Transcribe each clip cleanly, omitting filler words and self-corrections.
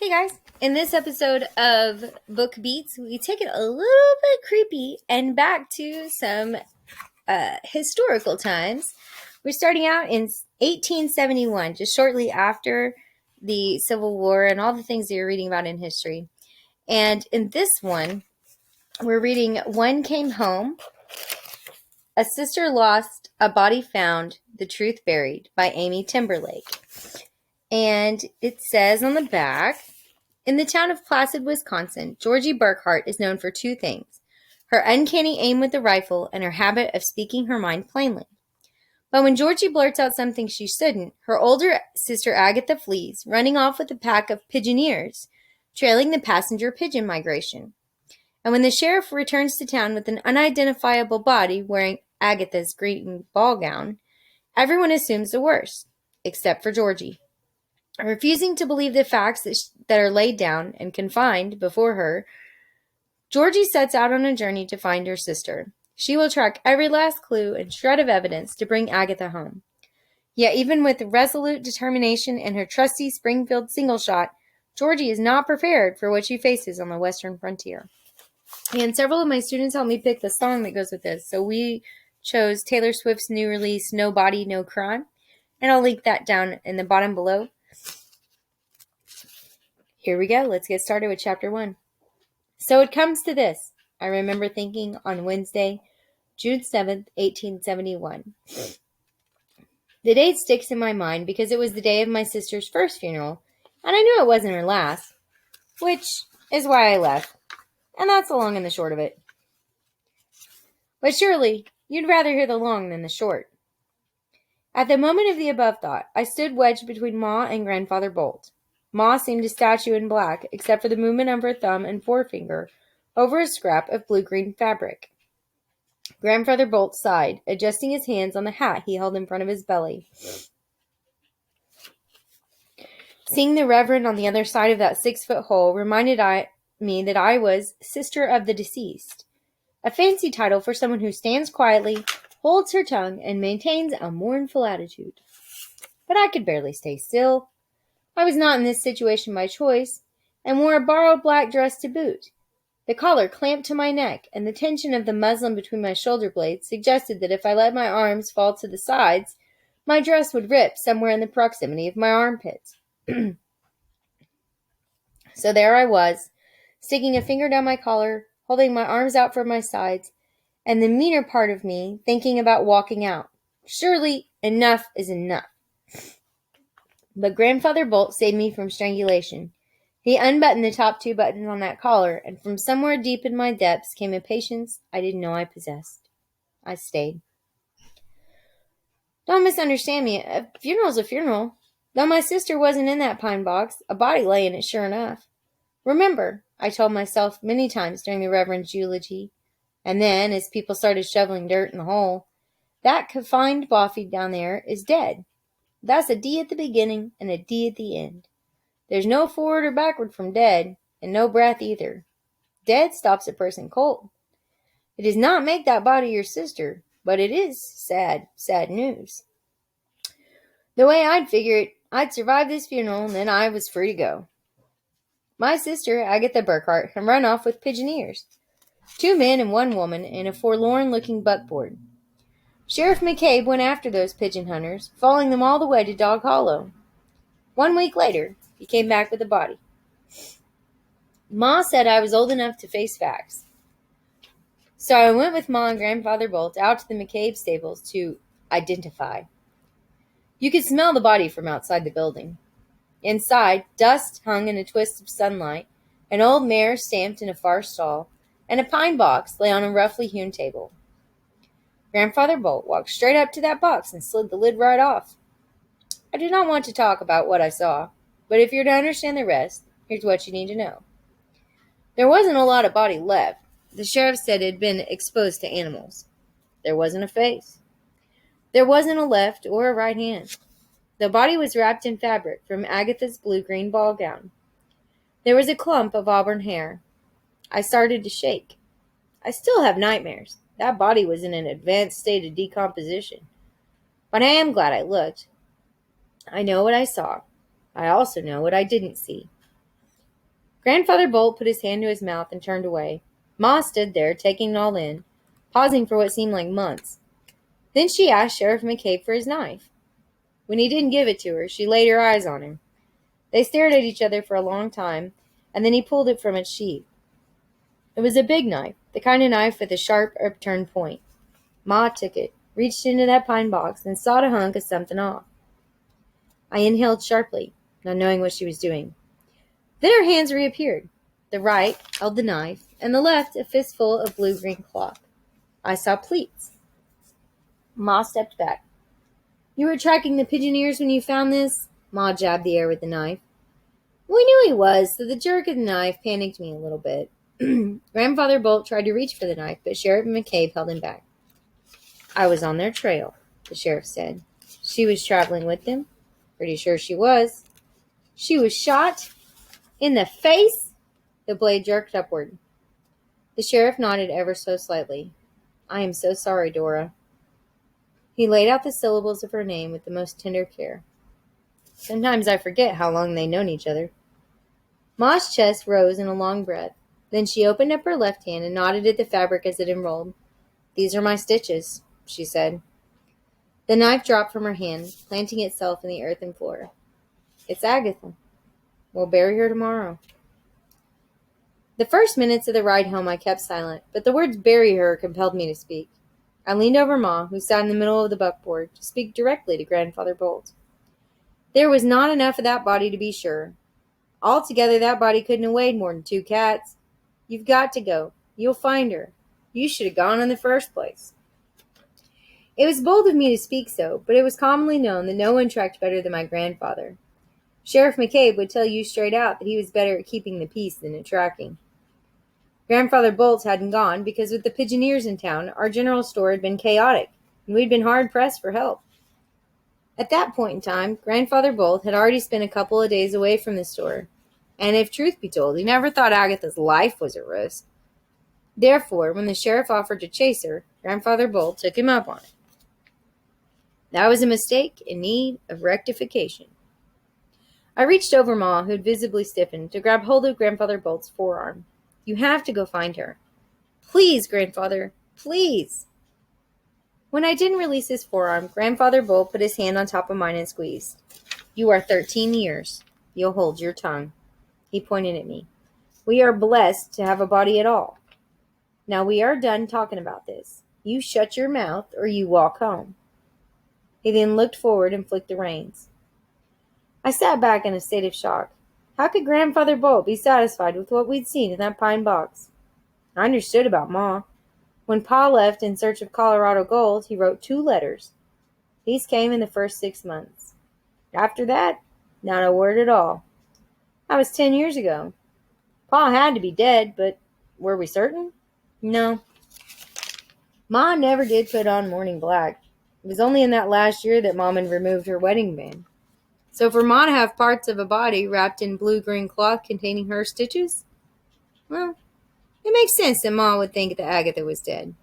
Hey guys, in this episode of Book Beats, we take it a little bit creepy and back to some historical times. We're starting out in 1871, just shortly after the Civil War and all the things that you're reading about in history. And in this one, we're reading One Came Home, A Sister Lost, A Body Found, The Truth Buried by Amy Timberlake. And it says on the back, in the town of Placid, Wisconsin, Georgie Burkhart is known for two things: her uncanny aim with the rifle and her habit of speaking her mind plainly. But when Georgie blurts out something she shouldn't, her older sister Agatha flees, running off with a pack of pigeoneers, trailing the passenger pigeon migration. And when the sheriff returns to town with an unidentifiable body wearing Agatha's green ball gown, everyone assumes the worst, except for Georgie. Refusing to believe the facts that are laid down and confined before her, Georgie sets out on a journey to find her sister. She will track every last clue and shred of evidence to bring Agatha home. Yet even with resolute determination and her trusty Springfield single shot, Georgie is not prepared for what she faces on the western frontier. And several of my students helped me pick the song that goes with this. So we chose Taylor Swift's new release, No Body, No Crime. And I'll link that down in the bottom below. Here we go. Let's get started with chapter 1. So it comes to this, I remember thinking on Wednesday, June 7th, 1871. The date sticks in my mind because it was the day of my sister's first funeral, and I knew it wasn't her last, which is why I left. And that's the long and the short of it. But surely, you'd rather hear the long than the short. At the moment of the above thought, I stood wedged between Ma and Grandfather Bolt. Ma seemed a statue in black, except for the movement of her thumb and forefinger over a scrap of blue-green fabric. Grandfather Bolt sighed, adjusting his hands on the hat he held in front of his belly. Seeing the Reverend on the other side of that 6-foot hole reminded me that I was Sister of the Deceased, a fancy title for someone who stands quietly, holds her tongue, and maintains a mournful attitude. But I could barely stay still. I was not in this situation by choice, and wore a borrowed black dress to boot. The collar clamped to my neck, and the tension of the muslin between my shoulder blades suggested that if I let my arms fall to the sides, my dress would rip somewhere in the proximity of my armpits. So there I was, sticking a finger down my collar, holding my arms out for my sides, and the meaner part of me thinking about walking out. Surely enough is enough. But Grandfather Bolt saved me from strangulation. He unbuttoned the top 2 buttons on that collar, and from somewhere deep in my depths came a patience I didn't know I possessed. I stayed. Don't misunderstand me. A funeral's a funeral. Though my sister wasn't in that pine box, a body lay in it sure enough. Remember, I told myself many times during the Reverend's eulogy, and then as people started shoveling dirt in the hole, that confined boffy down there is dead. That's a D at the beginning and a D at the end. There's no forward or backward from dead, and no breath either. Dead stops a person cold. It does not make that body your sister, but it is sad, sad news. The way I'd figure it, I'd survive this funeral, and then I was free to go. My sister, Agatha Burkhart, had run off with pigeoneers. 2 men and 1 woman in a forlorn-looking buckboard. Sheriff McCabe went after those pigeon hunters, following them all the way to Dog Hollow. 1 week later, he came back with a body. Ma said I was old enough to face facts. So I went with Ma and Grandfather Bolt out to the McCabe stables to identify. You could smell the body from outside the building. Inside, dust hung in a twist of sunlight, an old mare stamped in a far stall, and a pine box lay on a roughly hewn table. Grandfather Bolt walked straight up to that box and slid the lid right off. I do not want to talk about what I saw, but if you're to understand the rest, here's what you need to know. There wasn't a lot of body left. The sheriff said it had been exposed to animals. There wasn't a face. There wasn't a left or a right hand. The body was wrapped in fabric from Agatha's blue-green ball gown. There was a clump of auburn hair. I started to shake. I still have nightmares. That body was in an advanced state of decomposition. But I am glad I looked. I know what I saw. I also know what I didn't see. Grandfather Bolt put his hand to his mouth and turned away. Ma stood there, taking it all in, pausing for what seemed like months. Then she asked Sheriff McCabe for his knife. When he didn't give it to her, she laid her eyes on him. They stared at each other for a long time, and then he pulled it from its sheath. It was a big knife, the kind of knife with a sharp, upturned point. Ma took it, reached into that pine box, and sawed a hunk of something off. I inhaled sharply, not knowing what she was doing. Then her hands reappeared. The right held the knife, and the left a fistful of blue-green cloth. I saw pleats. Ma stepped back. You were tracking the pigeon ears when you found this? Ma jabbed the air with the knife. We knew he was, so the jerk of the knife panicked me a little bit. Grandfather Bolt tried to reach for the knife, but Sheriff McCabe held him back. I was on their trail, the sheriff said. She was traveling with them? Pretty sure she was. She was shot? In the face? The blade jerked upward. The sheriff nodded ever so slightly. I am so sorry, Dora. He laid out the syllables of her name with the most tender care. Sometimes I forget how long they'd known each other. Ma's chest rose in a long breath. Then she opened up her left hand and nodded at the fabric as it unrolled. These are my stitches, she said. The knife dropped from her hand, planting itself in the earthen floor. It's Agatha. We'll bury her tomorrow. The first minutes of the ride home I kept silent, but the words bury her compelled me to speak. I leaned over Ma, who sat in the middle of the buckboard, to speak directly to Grandfather Bolt. There was not enough of that body to be sure. Altogether, that body couldn't have weighed more than 2 cats. You've got to go. You'll find her. You should have gone in the first place. It was bold of me to speak so, but it was commonly known that no one tracked better than my grandfather. Sheriff McCabe would tell you straight out that he was better at keeping the peace than at tracking. Grandfather Bolt hadn't gone because with the pigeoneers in town, our general store had been chaotic, and we'd been hard-pressed for help. At that point in time, Grandfather Bolt had already spent a couple of days away from the store, and if truth be told, he never thought Agatha's life was at risk. Therefore, when the sheriff offered to chase her, Grandfather Bolt took him up on it. That was a mistake in need of rectification. I reached over Ma, who had visibly stiffened, to grab hold of Grandfather Bolt's forearm. You have to go find her. Please, Grandfather, please. When I didn't release his forearm, Grandfather Bolt put his hand on top of mine and squeezed. You are 13 years. You'll hold your tongue. He pointed at me. We are blessed to have a body at all. Now we are done talking about this. You shut your mouth or you walk home. He then looked forward and flicked the reins. I sat back in a state of shock. How could Grandfather Bolt be satisfied with what we'd seen in that pine box? I understood about Ma. When Pa left in search of Colorado gold, he wrote 2 letters. These came in the first 6 months. After that, not a word at all. That was 10 years ago. Pa had to be dead, but were we certain? No. Ma never did put on mourning black. It was only in that last year that Mom had removed her wedding band. So for Ma to have parts of a body wrapped in blue-green cloth containing her stitches? Well, it makes sense that Ma would think that Agatha was dead.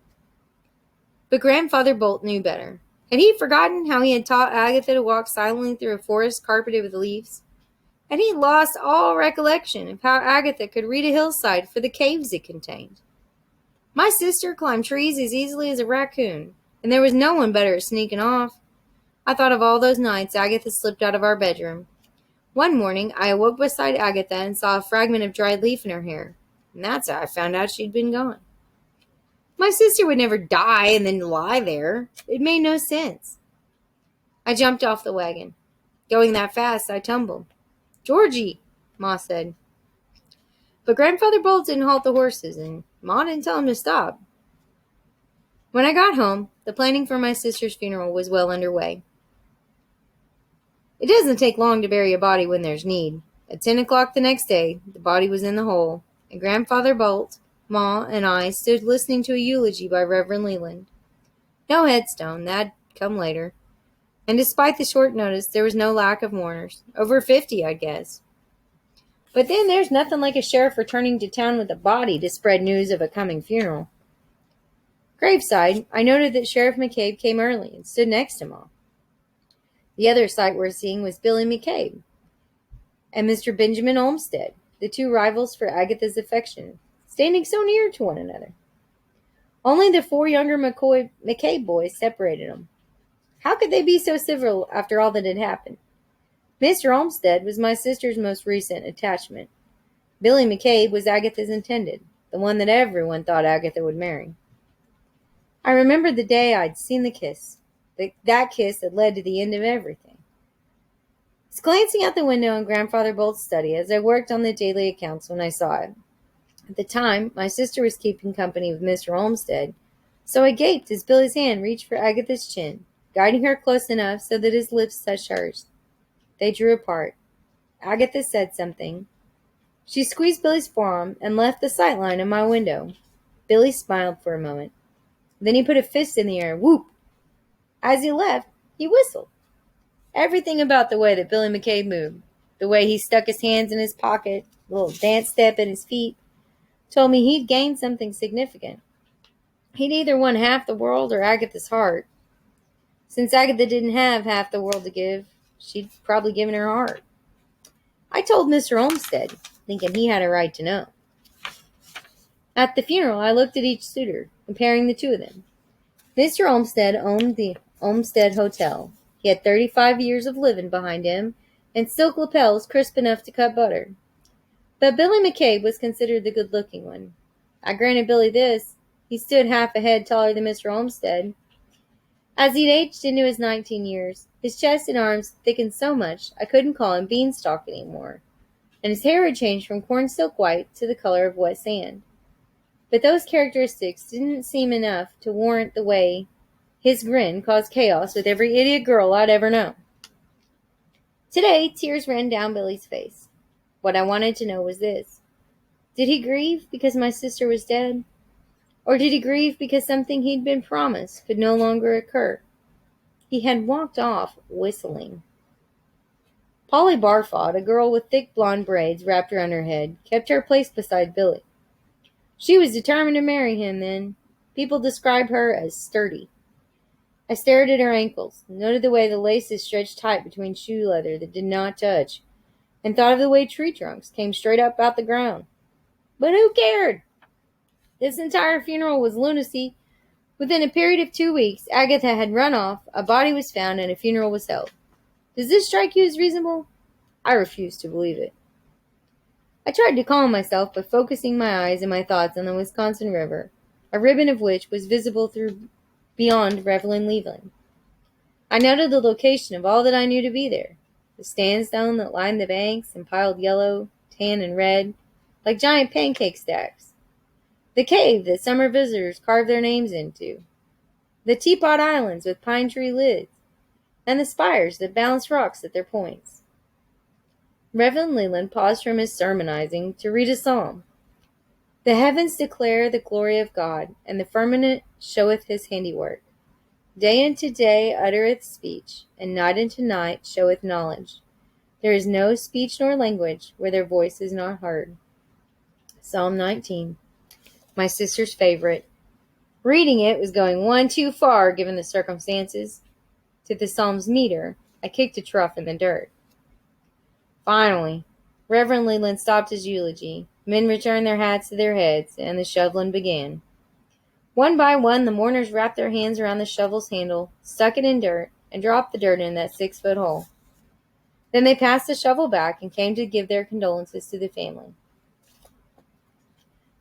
But Grandfather Bolt knew better. Had he forgotten how he had taught Agatha to walk silently through a forest carpeted with leaves? Had he lost all recollection of how Agatha could read a hillside for the caves it contained? My sister climbed trees as easily as a raccoon, and there was no one better at sneaking off. I thought of all those nights Agatha slipped out of our bedroom. One morning, I awoke beside Agatha and saw a fragment of dried leaf in her hair, and that's how I found out she'd been gone. My sister would never die and then lie there. It made no sense. I jumped off the wagon. Going that fast, I tumbled. Georgie, Ma said. But Grandfather Bolt didn't halt the horses, and Ma didn't tell him to stop. When I got home, the planning for my sister's funeral was well underway. It doesn't take long to bury a body when there's need. At 10 o'clock the next day, the body was in the hole, and Grandfather Bolt, Ma, and I stood listening to a eulogy by Reverend Leland. No headstone, that'd come later. And despite the short notice, there was no lack of mourners. Over 50, I guess. But then there's nothing like a sheriff returning to town with a body to spread news of a coming funeral. Graveside, I noted that Sheriff McCabe came early and stood next to Ma. The other sight worth seeing was Billy McCabe and Mr. Benjamin Olmsted. the two rivals for Agatha's affection, standing so near to one another. Only the four younger McCabe boys separated them. How could they be so civil after all that had happened? Mr. Olmsted was my sister's most recent attachment. Billy McCabe was Agatha's intended, the one that everyone thought Agatha would marry. I remembered the day I'd seen the kiss, that kiss that led to the end of everything. I was glancing out the window in Grandfather Bolt's study as I worked on the daily accounts when I saw it. At the time, my sister was keeping company with Mr. Olmsted, so I gaped as Billy's hand reached for Agatha's chin, guiding her close enough so that his lips touched hers. They drew apart. Agatha said something. She squeezed Billy's forearm and left the sight line of my window. Billy smiled for a moment. Then he put a fist in the air. Whoop! As he left, he whistled. Everything about the way that Billy McCabe moved, the way he stuck his hands in his pocket, the little dance step at his feet, told me he'd gained something significant. He'd either won half the world or Agatha's heart. Since Agatha didn't have half the world to give, she'd probably given her heart. I told Mr. Olmsted, thinking he had a right to know. At the funeral, I looked at each suitor, comparing the two of them. Mr. Olmsted owned the Olmsted Hotel. He had 35 years of living behind him, and silk lapels crisp enough to cut butter. But Billy McCabe was considered the good-looking one. I granted Billy this. He stood half a head taller than Mr. Olmsted. As he'd aged into his 19 years, his chest and arms thickened so much I couldn't call him Beanstalk anymore, and his hair had changed from corn silk white to the color of wet sand. But those characteristics didn't seem enough to warrant the way his grin caused chaos with every idiot girl I'd ever known. Today, tears ran down Billy's face. What I wanted to know was this. Did he grieve because my sister was dead? Or did he grieve because something he'd been promised could no longer occur? He had walked off whistling. Polly Barfod, a girl with thick blonde braids wrapped around her head, kept her place beside Billy. She was determined to marry him then. People described her as sturdy. I stared at her ankles, noted the way the laces stretched tight between shoe leather that did not touch, and thought of the way tree trunks came straight up out the ground. But who cared? This entire funeral was lunacy. Within a period of 2 weeks, Agatha had run off, a body was found, and a funeral was held. Does this strike you as reasonable? I refuse to believe it. I tried to calm myself by focusing my eyes and my thoughts on the Wisconsin River, a ribbon of which was visible through beyond Revel and Leveland. I noted the location of all that I knew to be there, the sandstone that lined the banks and piled yellow, tan, and red, like giant pancake stacks, the cave that summer visitors carved their names into, the teapot islands with pine tree lids, and the spires that balanced rocks at their points. Reverend Leland paused from his sermonizing to read a psalm. The heavens declare the glory of God, and the firmament showeth his handiwork. Day unto day uttereth speech, and night unto night showeth knowledge. There is no speech nor language where their voice is not heard. Psalm 19. My sister's favorite. Reading it was going one too far given the circumstances. To the psalm's meter, I kicked a trough in the dirt. Finally, Reverend Leland stopped his eulogy. Men returned their hats to their heads, and the shoveling began. One by one, the mourners wrapped their hands around the shovel's handle, stuck it in dirt, and dropped the dirt in that 6-foot hole. Then they passed the shovel back and came to give their condolences to the family.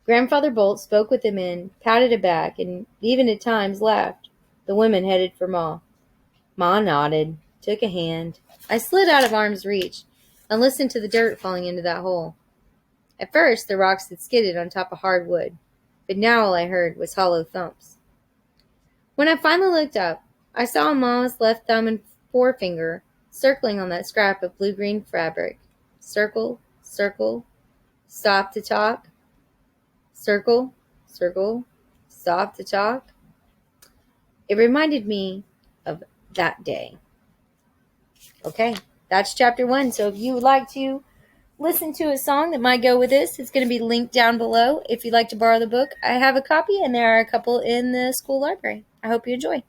Grandfather Bolt spoke with the men, patted it back, and even at times laughed. The women headed for Ma. Ma nodded, took a hand. I slid out of arm's reach and listened to the dirt falling into that hole. At first, the rocks had skidded on top of hard wood, but now all I heard was hollow thumps. When I finally looked up, I saw Ma's left thumb and forefinger circling on that scrap of blue-green fabric. Circle, circle, stop to talk. Circle, circle, stop to talk. It reminded me of that day. Okay, that's chapter 1. So if you would like to listen to a song that might go with this, it's going to be linked down below. If you'd like to borrow the book, I have a copy, and there are a couple in the school library. I hope you enjoy.